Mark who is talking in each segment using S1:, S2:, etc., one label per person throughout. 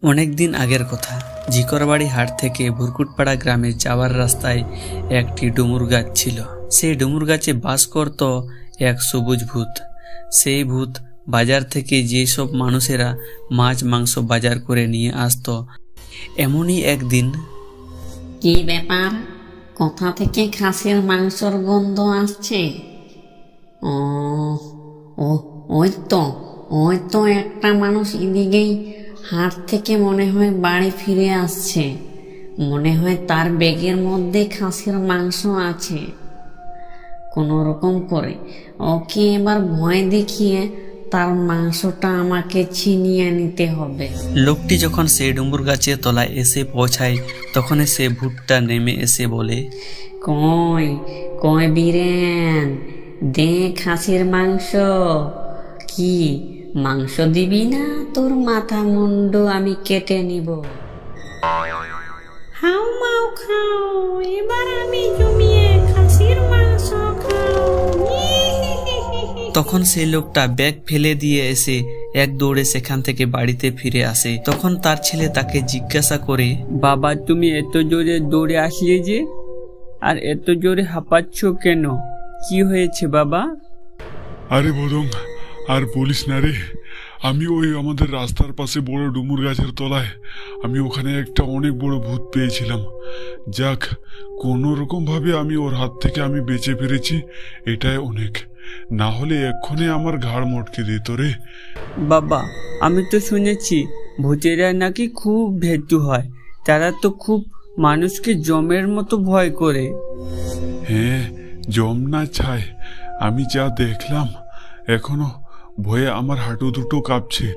S1: অনেকদিন আগের কথা, ঝিকরবাড়ি হাট থেকে ভুরকুটপাড়া গ্রামে যাওয়ার রাস্তায় একটি ডুমুর গাছ ছিল। সেই ডুমুর গাছে বাস করত এক সবুজ ভূত। সেই ভূত বাজার থেকে যেসব মানুষেরা মাছ মাংস বাজার করে নিয়ে আসতো, এমনই একদিন।
S2: কি ব্যাপার, কোথা থেকে খাসির মাংসর গন্ধ আসছে? ওই তো একটা মানুষ এদিকেই হাট থেকে মনে হয় বাড়ি ফিরে আসছে। মনে হয় তার ব্যাগের মধ্যে খাসির মাংস আছে। কোনো রকম করে ওকে এবার ভয় দেখিয়ে তার মাংসটা আমাকে ছিনিয়ে নিতে হবে।
S1: লোকটি যখন সেই ডুমুর গাছের তলায় এসে পৌঁছায়, তখন সে ভূতটা নেমে এসে বলে,
S2: কই বীরেন, দে খাসির মাংস। কি মাংস দিবি না তোর মাথা মুন্ডু আমি কেটে নিব? হাও মাও খাও, এবার আমি জমিয়ে খাসির মাংস খাও।
S1: তখন সেই লোকটা ব্যাগ ফেলে দিয়ে এসে এক দৌড়ে সেখান থেকে বাড়িতে ফিরে আসে। তখন তার ছেলে তাকে জিজ্ঞাসা করে,
S3: বাবা, তুমি এত জোরে দৌড়ে আসলে যে, আর এত জোরে হাঁপাচ্ছ কেন? কি হয়েছে বাবা?
S4: আরে বদং, আর বলিস না রে, আমি ওই আমাদের রাস্তার পাশে বড় ডুমুর গাছের তলায় আমি ওখানে একটা অনেক বড় ভূত পেয়েছিলাম। যাক, কোনো রকম ভাবে আমি ওর হাত থেকে আমি বেঁচে ফিরেছি, এটাই অনেক। না হলে এক্ষণে আমার ঘাড় মটকে দিত রে।
S3: বাবা, আমি তো শুনেছি ভূতেরা নাকি খুব ভীতু হয়, তারা তো খুব মানুষকে জমের মতো ভয় করে।
S4: হ্যাঁ, জম না ছাই, আমি যা দেখলাম এখনো ভয়ে আমার হাঁটু দুটো কাঁপছে।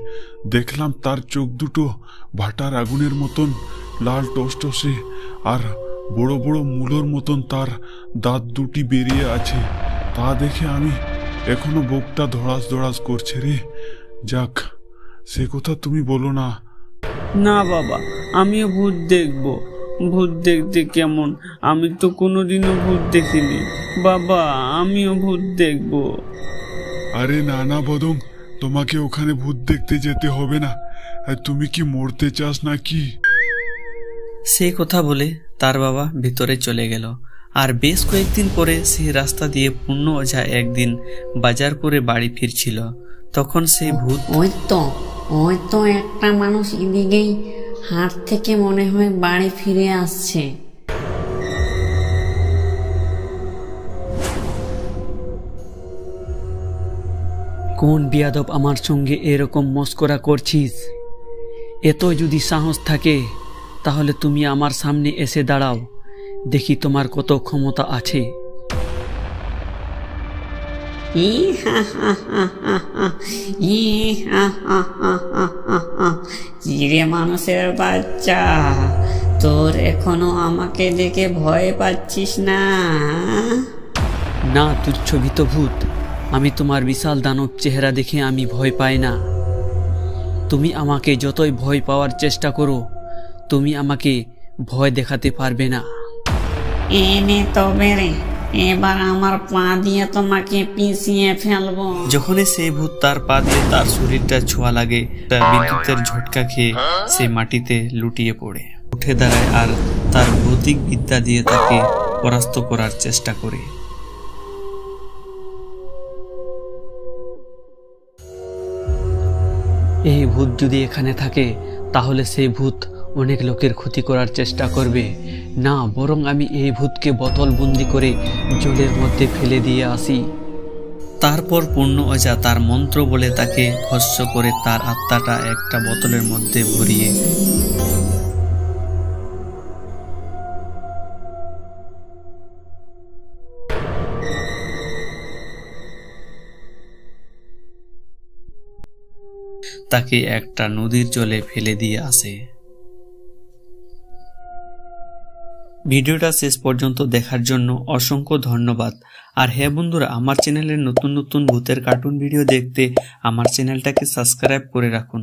S4: দেখলাম তার চোখ দুটো ভাটার আগুনের মতন লাল টসটসে, আর বড় বড় মূলোর মতন তার দাঁত দুটি বেরিয়ে আছে। তা দেখে আমি এখনো বুকটা ধড়াস ধড়াস করছে রে। যাক, সে কথা তুমি বলো না।
S3: না বাবা, আমিও ভূত দেখবো। ভূত দেখতে কেমন? আমি তো কোনোদিনও ভূত দেখিনি। বাবা, আমিও ভূত দেখবো।
S4: আরে না বদং, তোমাকে ওখানে ভূত দেখতে যেতে হবে না। তুমি কি মরতে চাস নাকি?
S1: সেই কথা বলে তার বাবা ভিতরে চলে গেল। আর বেশ কয়েকদিন পরে সেই রাস্তা দিয়ে পূর্ণ ওঝা একদিন বাজার করে বাড়ি ফিরছিল। তখন সেই ভূত,
S2: ওই তো একটা মানুষ এদিকেই হাট থেকে মনে হয় বাড়ি ফিরে আসছে।
S3: কোন বিয়াদব আমার সঙ্গে এরকম মস্করা করছিস? এত যদি সাহস থাকে তাহলে তুমি আমার সামনে এসে দাঁড়াও, দেখি তোমার কত ক্ষমতা আছে।
S2: জিরে মানুষের বাচ্চা, তোর এখনো আমাকে দেখে ভয় পাচ্ছিস না?
S3: না তুচ্ছ ভীত ভূত, আমি তোমার বিশাল দানব চেহারা দেখে আমি ভয় পাই না। তুমি আমাকে যতই ভয় পাওয়ার চেষ্টা করো, তুমি আমাকে ভয় দেখাতে পারবে না।
S2: এনে তবে রে, এবার আমার পা দিয়ে তোমাকে পিছিয়ে ফেলবো।
S1: যখনই সেই ভূত তার পা দিয়ে তার শরীরটা ছোঁয়া লাগে, তার বিদ্যুতের ঝটকা খেয়ে সে মাটিতে লুটিয়ে পড়ে, উঠে দাঁড়ায় আর তার ভৌতিক বিদ্যা দিয়ে তাকে পরাস্ত করার চেষ্টা করে।
S3: এই ভূত যদি এখানে থাকে তাহলে সেই ভূত অনেক লোকের ক্ষতি করার চেষ্টা করবে। না, বরং আমি এই ভূতকে বোতল বন্দি করে জলের মধ্যে ফেলে দিয়ে আসি।
S1: তারপর পূর্ণ ওঝা তার মন্ত্র বলে তাকে ভস্ম করে তার আত্মাটা একটা বোতলের মধ্যে ভরিয়ে তাকে একটা নদীর জলে ফেলে দিয়ে আসে। ভিডিওটা শেষ পর্যন্ত দেখার জন্য অসংখ্য ধন্যবাদ। আর হ্যাঁ বন্ধুরা, আমার চ্যানেলের নতুন নতুন ভূতের কার্টুন ভিডিও দেখতে আমার চ্যানেলটাকে সাবস্ক্রাইব করে রাখুন।